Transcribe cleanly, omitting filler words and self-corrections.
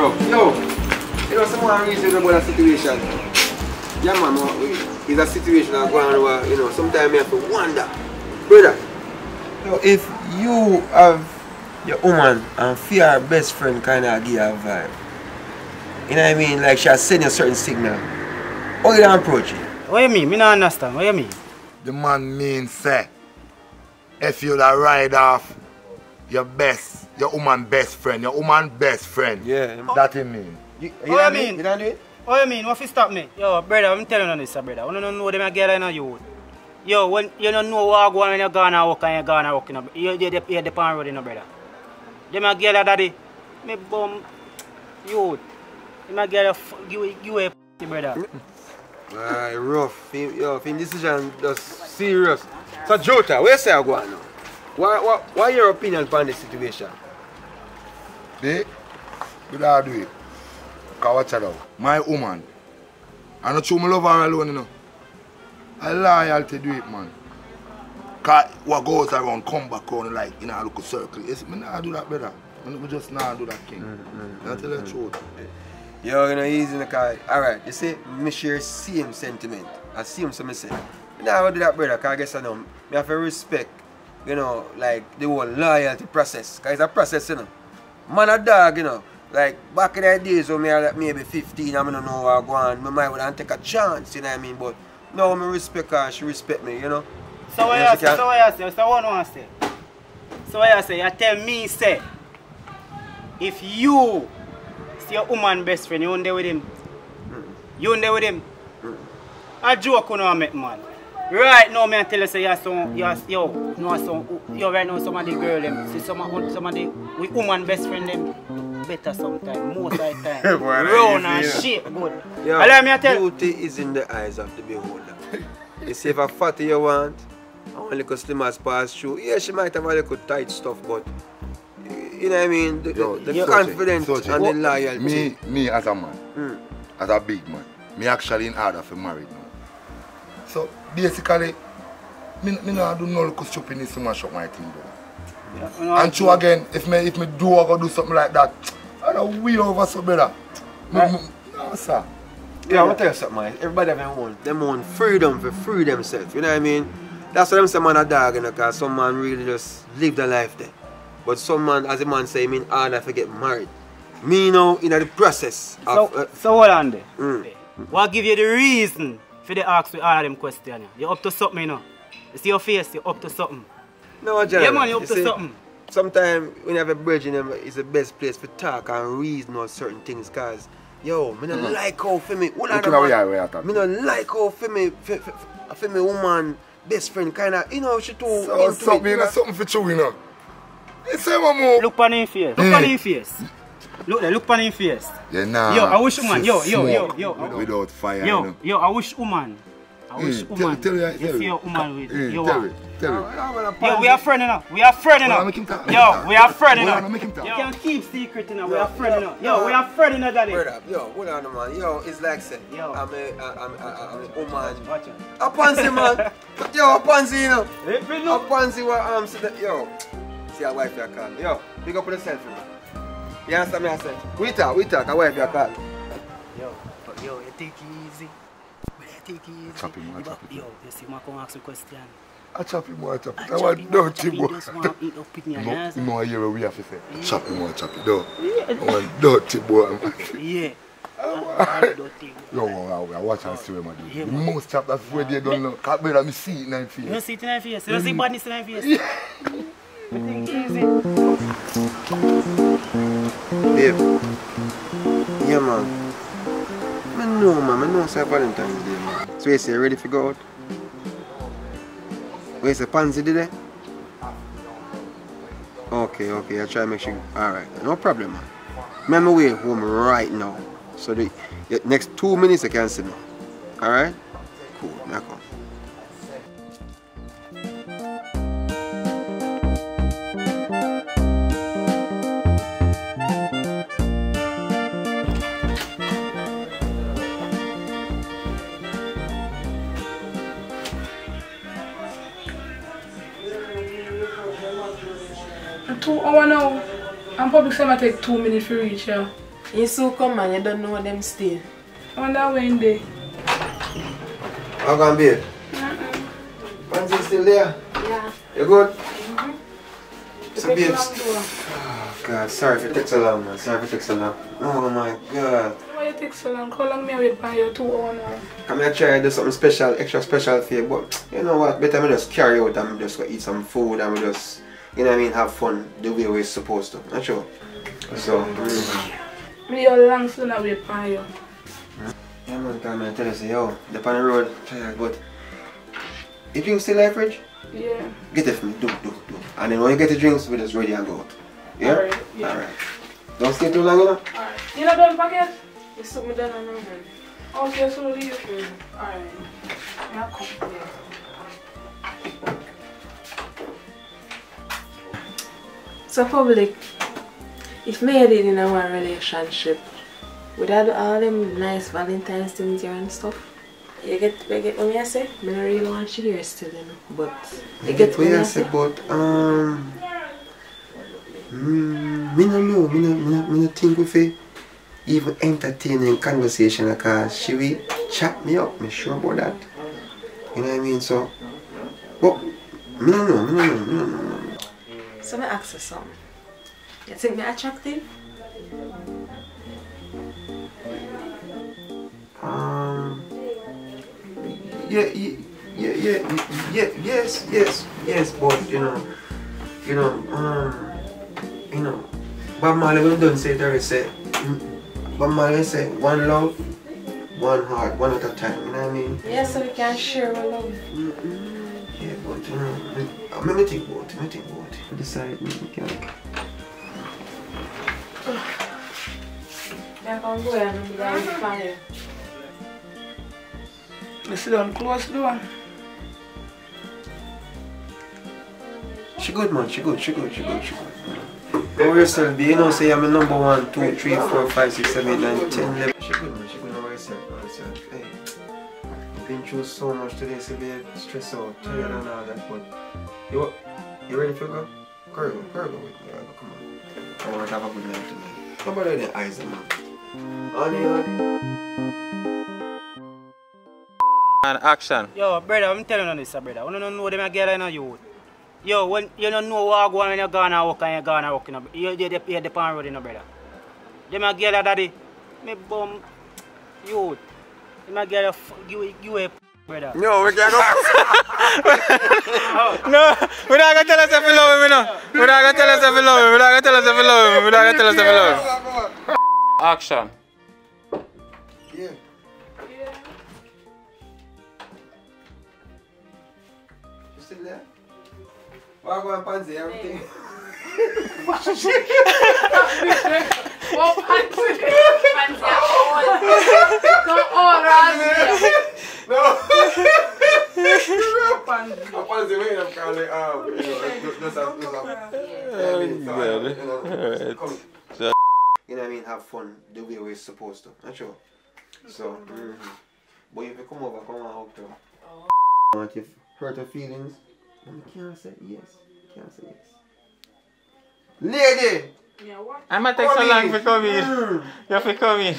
rough. Yo, you know someone reason about a situation. Yeah man, it's a situation I'm going over, you know, sometimes you have to wonder. Brother, yo, if you have your woman and feel her best friend kind of give her a vibe, you know what I mean? Like she has sent you a certain signal. How you don't approach it? What you mean? Me not understand. What you mean? The man means say, if you da ride off your woman best friend, your woman best friend. Yeah. That it mean. What you mean? You don't do it? What you mean? What if you stop me? Yo, brother, I'm telling you this, brother. You don't know them a girl in a youth. Yo, when you don't know what go on when you're gonna walk and you're gonna walk, you're the pan road, brother. Them a girl daddy, me bum youth. Them a girl you a brother. Alright, rough. Yo, film decision just serious. So Jota, where say I go on now? What your opinion on this situation? They don't do it. Because watch it out. My woman, I not true me love her alone, you know. I loyalty do it, man. Because what goes around come back around like in a little circle. Yes, I not do that, brother. I just not do that thing. I tell you the truth. Yo, you know, easy in the car. Alright, you see, me share same sentiment. I see him, so I say. Now I do that, brother, because I guess I know. I have to respect, you know, like the whole loyalty process. Because it's a process, you know. Man a dog, you know. Like back in the days when I was like maybe 15 and I don't know where I go on, I might want to take a chance, you know what I mean? But now I respect her and she respect me, you know? So what you say? So what you say? So what I say? So what you say? You tell me, say, if you see your woman best friend, you ain't there with him. You ain't there with him. A joke you know make man. Right now, I tell you, say you right now some of the girl them, see some of the woman best friend them better sometimes, most of the time. Round and shape good. Yeah, allow me to tell you. Beauty is in the eyes of the beholder. You see if a fatty you want, I want a little slim as pass through. Yeah, she might have a little tight stuff, but you know what I mean? The confidence and the loyalty. Me as a man, as a big man, me actually in order for married now. So basically, me not do no little stupidness to mash up my thing, bro. Yeah, and true again, if me do or go do something like that, I don't wheel over so better. No, sir. Yeah, I want to tell you something, man. Everybody have them own freedom for free themselves. You know what I mean? That's what them say man a dog, you know, because some man really just live their life there. But some man, as a man say, mean harder to get married. Me now in the process of... So hold on there. What give you the reason for the ask with all of them questions? You up to something, you know? You see your face, you up to something. No, John. Yeah, man, you up to something. Sometimes when you have a bridge in them, it's the best place for talk and reason on certain things. Because, yo, I don't like how for me. Me don't like how for me woman, best friend, kind of, you know, she too. So something for true, you know. It's a move. Look on his face. Look on his face. Look there, look on his face. Yeah, nah. Yo, I wish woman. Yo. Without fire. Yo, I wish woman. Tell you see your woman with you. Tell me. Yo, we are friends now. We are friends now. Yo, we are friends now. You can't keep secret now. We are friends now. Yo, we are friends now, daddy. Yo, hold on, man. Yo, it's like say, I'm a woman. Watch it. A pansy, man. Yo, a pansy, you know. A pansy where I'm sitting. Yo, see a wife you call me. Yo, pick up on the selfie, man. You understand me? I said, we talk. A wife you call me. Yo, you take it easy. Take it easy. Chop him. Yo, you see, I come ask you a question. I chop him. I want dirty boy. No, I hear what we have to say. Chop him. I want dirty boy. Yeah. Yo, I watch and see what I do. The most chap that's where they don't know. Can't bear that me see it in 9 feet. You don't see it in 9 feet. You don't see badness in 9 feet. Yeah. Take it easy. Babe. Yeah, man. I know it's Valentine's Day, man. So you say, ready to go out? Where's the pansy today? Okay, I'll try to make sure. Alright, no problem, man. I'm on my way home right now. So the next 2 minutes I can see me. Alright? Cool, now come. In 2 hours now, and public summer take 2 minutes to reach here. You so come and you don't know them still. I wonder when they. How can be? Pansy still there? Yeah. You good? It So takes babes. long though. Oh God, sorry if it takes so long, man. Sorry if it takes so long. Oh my God. Why you take so long? How long me wait for you 2 hours now? Come here, try to do something special, extra special for you, but you know what? Better me just carry out and just go eat some food and we just, you know what I mean, have fun the way we're supposed to. Not sure. So, Me how long still not wait for you? yeah, man, come here, tell us, yo, the on the road, tired, but you drink still like fridge? Yeah. Get it for me, do. And then when you get the drinks, we just ready and go out. Yeah? Alright, yeah. Alright. Don't stay too long, you know? Alright. You not done packet? You took me down on my hand. Okay, so leave. Alright. Yeah, come. So public, if me did in our relationship, would I do all them nice Valentine's things here and stuff? You get what me I say? I don't really want to hear still, you know. But you get what I say? But me no know, me no think we fi even entertaining conversation because she will chat me up, me sure about that. You know what I mean? So, but me no know. So me ask you something. You think me attractive? Yes, but Bob Marley will done say there is say, Bob Marley say one love, one heart, one at a time. You know what I mean? Yeah, so we can share our love. Yeah, but let me think about it. Decide me can. Yeah, come go and I'm going to find you. You sit down close the door. She good, man. She good. Don't worry yourself, be. You know, say I'm a number 1, 2, 3, 4, 5, 6, 7, 8, 9, 10, 11. She good, man. Don't worry yourself. Hey, I've been through so much today, so be stressed out, tired and all that. But you ready for go? Go with me. Come on. I want to have a good night tonight. How about the eyes, man? Honey. And action. Yo, brother, I'm telling you this, brother. You don't know them girl in a youth. Yo, when you don't know what go on when you're gonna walk and you're gonna walk, you're the pan road, brother. Them a girl daddy, me bum youth. Them a girl you a brother. No, we can't go. No, we're not gonna tell us if we love him, you know. We're not gonna tell us if we love him. Action. Yeah. You still there? Why go and pansy everything? Oh, fancy. So all right. No. Fancy. I pansy way I'm calling you know what I mean, have fun the way we're supposed to. Not sure. So, but if you come over, come and hug them. Want you hurt her feelings? I can't say yes. Lady! Yeah, what? I'm gonna take so long for coming. You have to come in.